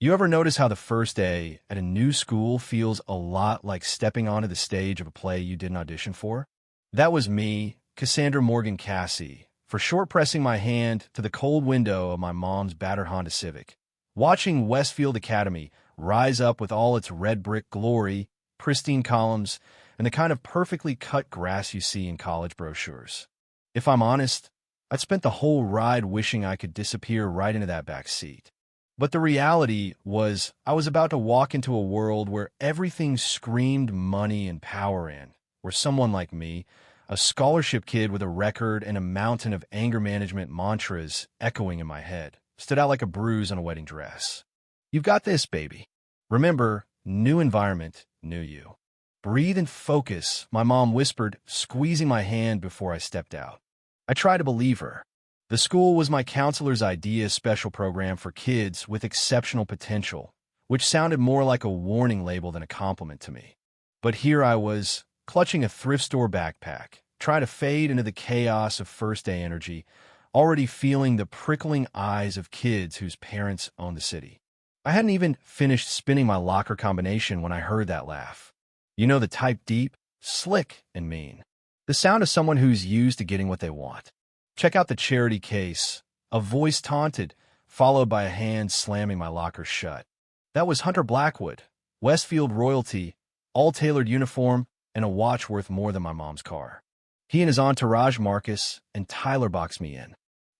You ever notice how the first day at a new school feels a lot like stepping onto the stage of a play you didn't audition for? That was me, Cassandra Morgan Cassie, for short pressing my hand to the cold window of my mom's battered Honda Civic, watching Westfield Academy rise up with all its red brick glory, pristine columns, and the kind of perfectly cut grass you see in college brochures. If I'm honest, I'd spent the whole ride wishing I could disappear right into that back seat. But the reality was I was about to walk into a world where everything screamed money and power in, where someone like me, a scholarship kid with a record and a mountain of anger management mantras echoing in my head, stood out like a bruise on a wedding dress. You've got this, baby. Remember, new environment, new you. Breathe and focus, my mom whispered, squeezing my hand before I stepped out. I tried to believe her. The school was my counselor's idea special program for kids with exceptional potential, which sounded more like a warning label than a compliment to me. But here I was, clutching a thrift store backpack, trying to fade into the chaos of first day energy, already feeling the prickling eyes of kids whose parents own the city. I hadn't even finished spinning my locker combination when I heard that laugh. You know, the type deep, slick, and mean. The sound of someone who's used to getting what they want. Check out the charity case, a voice taunted, followed by a hand slamming my locker shut. That was Hunter Blackwood, Westfield royalty, all-tailored uniform, and a watch worth more than my mom's car. He and his entourage Marcus and Tyler boxed me in.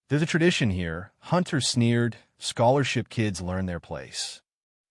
They're the tradition here. Hunter sneered, scholarship kids learn their place.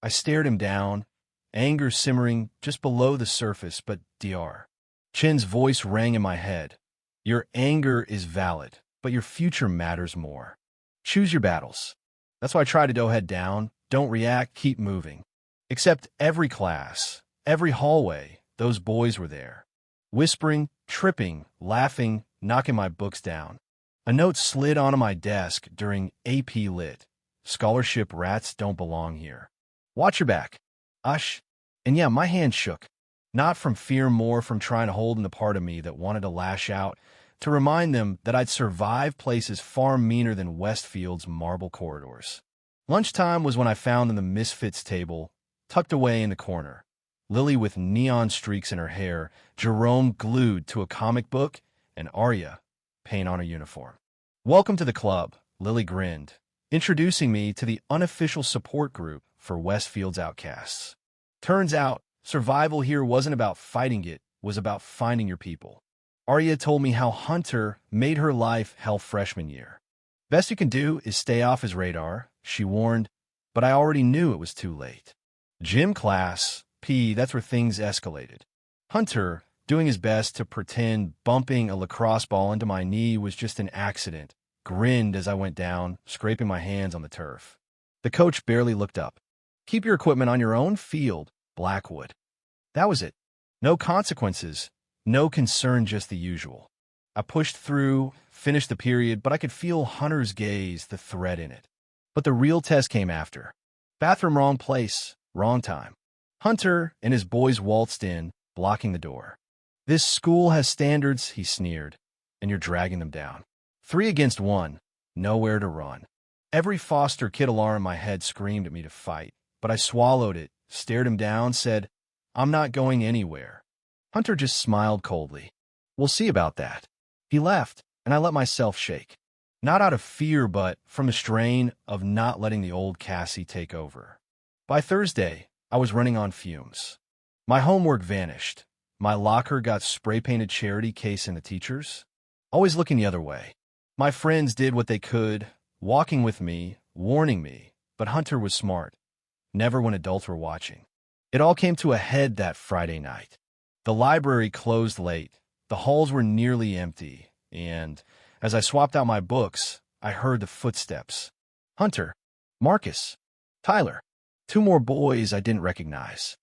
I stared him down, anger simmering just below the surface, but Dr. Chin's voice rang in my head. Your anger is valid, but your future matters more. Choose your battles. That's why I try to go head down, don't react, keep moving. Except every class, every hallway, those boys were there. Whispering, tripping, laughing, knocking my books down. A note slid onto my desk during AP Lit. Scholarship rats don't belong here. Watch your back. Ush. And yeah, my hand shook. Not from fear, more from trying to hold in the part of me that wanted to lash out, to remind them that I'd survived places far meaner than Westfield's marble corridors. Lunchtime was when I found them the misfits table, tucked away in the corner. Lily with neon streaks in her hair, Jerome glued to a comic book, and Arya, paint on her uniform. Welcome to the club, Lily grinned, introducing me to the unofficial support group for Westfield's outcasts. Turns out, survival here wasn't about fighting it, was about finding your people. Arya told me how Hunter made her life hell freshman year. Best you can do is stay off his radar, she warned, but I already knew it was too late. Gym class, that's where things escalated. Hunter, doing his best to pretend bumping a lacrosse ball into my knee was just an accident, grinned as I went down, scraping my hands on the turf. The coach barely looked up. Keep your equipment on your own field, Blackwood. That was it. No consequences. No concern, just the usual. I pushed through, finished the period, but I could feel Hunter's gaze, the threat in it. But the real test came after. Bathroom wrong place, wrong time. Hunter and his boys waltzed in, blocking the door. This school has standards, he sneered, and you're dragging them down. 3 against 1, nowhere to run. Every foster kid alarm in my head screamed at me to fight, but I swallowed it, stared him down, said, I'm not going anywhere. Hunter just smiled coldly. We'll see about that. He left, and I let myself shake. Not out of fear, but from the strain of not letting the old Cassie take over. By Thursday, I was running on fumes. My homework vanished. My locker got spray-painted charity case in the teachers. Always looking the other way. My friends did what they could, walking with me, warning me, but Hunter was smart. Never when adults were watching. It all came to a head that Friday night. The library closed late, the halls were nearly empty, and as I swapped out my books, I heard the footsteps. Hunter, Marcus, Tyler, 2 more boys I didn't recognize.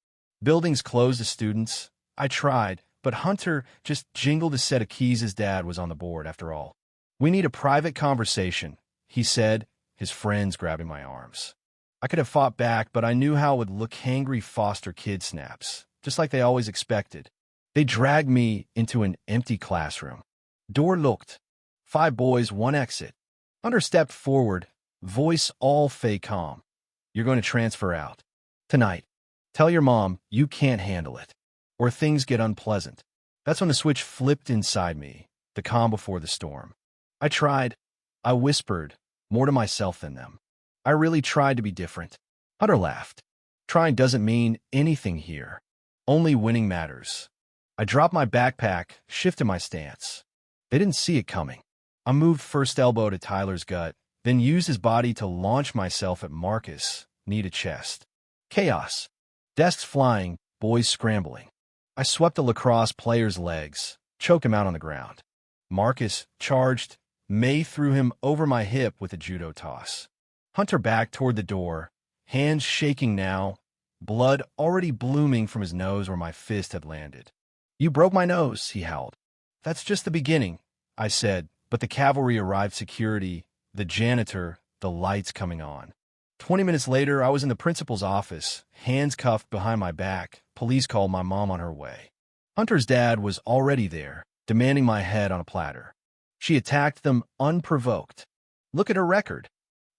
Buildings closed to students. I tried, but Hunter just jingled a set of keys his dad was on the board after all. We need a private conversation, he said, his friends grabbing my arms. I could have fought back, but I knew how it would look hangry foster kid snaps, just like they always expected. They dragged me into an empty classroom. Door looked. 5 boys, 1 exit. Hunter stepped forward, voice all fake calm. You're going to transfer out. Tonight. Tell your mom you can't handle it. Or things get unpleasant. That's when the switch flipped inside me, the calm before the storm. I tried. I whispered, more to myself than them. I really tried to be different. Hunter laughed. Trying doesn't mean anything here. Only winning matters. I dropped my backpack, shifted my stance. They didn't see it coming. I moved first elbow to Tyler's gut, then used his body to launch myself at Marcus, knee to chest. Chaos. Desks flying, boys scrambling. I swept a lacrosse player's legs, choked him out on the ground. Marcus charged. May threw him over my hip with a judo toss. Hunter backed toward the door, hands shaking now, blood already blooming from his nose where my fist had landed. You broke my nose, he howled. That's just the beginning, I said, but the cavalry arrived, security, the janitor, the lights coming on. 20 minutes later, I was in the principal's office, hands cuffed behind my back. Police called my mom on her way. Hunter's dad was already there, demanding my head on a platter. She attacked them unprovoked. Look at her record.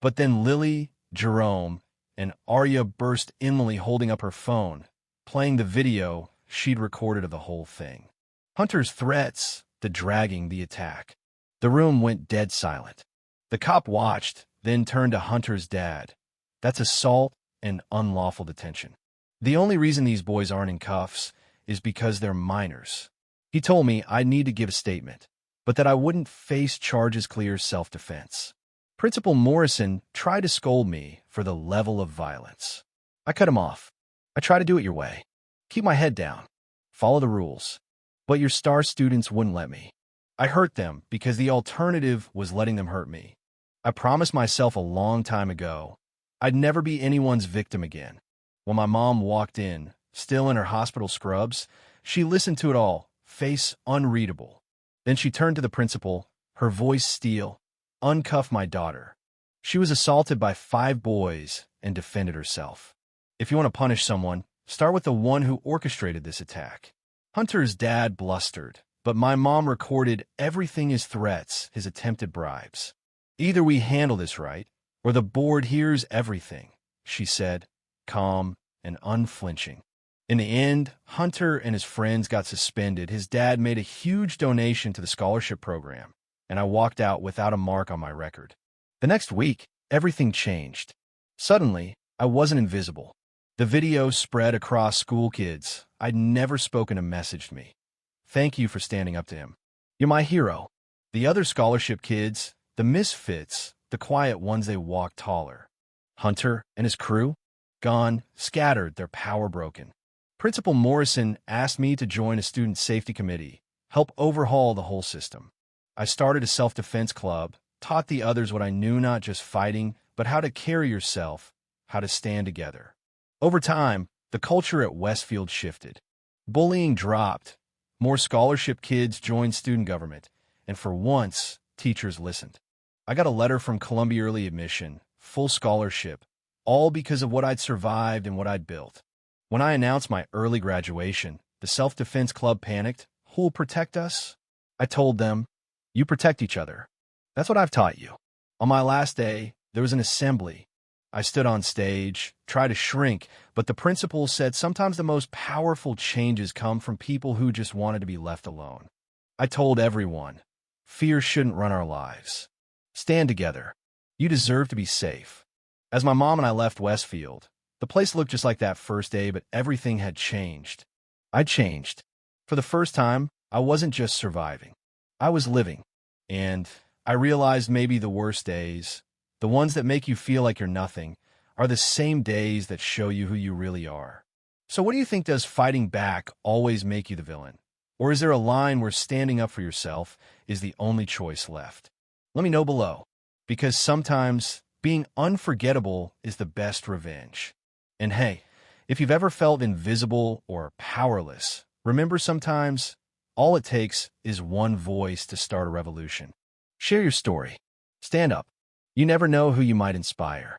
But then Lily, Jerome, and Arya burst inly holding up her phone, playing the video she'd recorded of the whole thing. Hunter's threats, the dragging, the attack. The room went dead silent. The cop watched, then turned to Hunter's dad. That's assault and unlawful detention. The only reason these boys aren't in cuffs is because they're minors. He told me I'd need to give a statement, but that I wouldn't face charges, clear self-defense. Principal Morrison tried to scold me for the level of violence. I cut him off. I try to do it your way. Keep my head down. Follow the rules. But your star students wouldn't let me. I hurt them because the alternative was letting them hurt me. I promised myself a long time ago I'd never be anyone's victim again. When my mom walked in, still in her hospital scrubs, she listened to it all, face unreadable. Then she turned to the principal, her voice steel. Uncuff my daughter. She was assaulted by 5 boys and defended herself. If you want to punish someone, start with the one who orchestrated this attack. Hunter's dad blustered, but my mom recorded everything, his threats, his attempted bribes. Either we handle this right, or the board hears everything, she said, calm and unflinching. In the end, Hunter and his friends got suspended. His dad made a huge donation to the scholarship program, and I walked out without a mark on my record. The next week, everything changed. Suddenly, I wasn't invisible. The video spread across school. Kids I'd never spoken to messaged me. Thank you for standing up to him. You're my hero. The other scholarship kids, the misfits, the quiet ones, they walked taller. Hunter and his crew, gone, scattered, their power broken. Principal Morrison asked me to join a student safety committee, help overhaul the whole system. I started a self-defense club, taught the others what I knew, not just fighting, but how to carry yourself, how to stand together. Over time, the culture at Westfield shifted. Bullying dropped. More scholarship kids joined student government, and for once, teachers listened. I got a letter from Columbia Early Admission, full scholarship, all because of what I'd survived and what I'd built. When I announced my early graduation, the self-defense club panicked. Who'll protect us? I told them, you protect each other. That's what I've taught you. On my last day, there was an assembly. I stood on stage, tried to shrink, but the principal said sometimes the most powerful changes come from people who just wanted to be left alone. I told everyone, fear shouldn't run our lives. Stand together. You deserve to be safe. As my mom and I left Westfield, the place looked just like that first day, but everything had changed. I'd changed. For the first time, I wasn't just surviving. I was living. And I realized maybe the worst days, the ones that make you feel like you're nothing, are the same days that show you who you really are. So what do you think? Does fighting back always make you the villain? Or is there a line where standing up for yourself is the only choice left? Let me know below, because sometimes being unforgettable is the best revenge. And hey, if you've ever felt invisible or powerless, remember sometimes all it takes is one voice to start a revolution. Share your story. Stand up. You never know who you might inspire.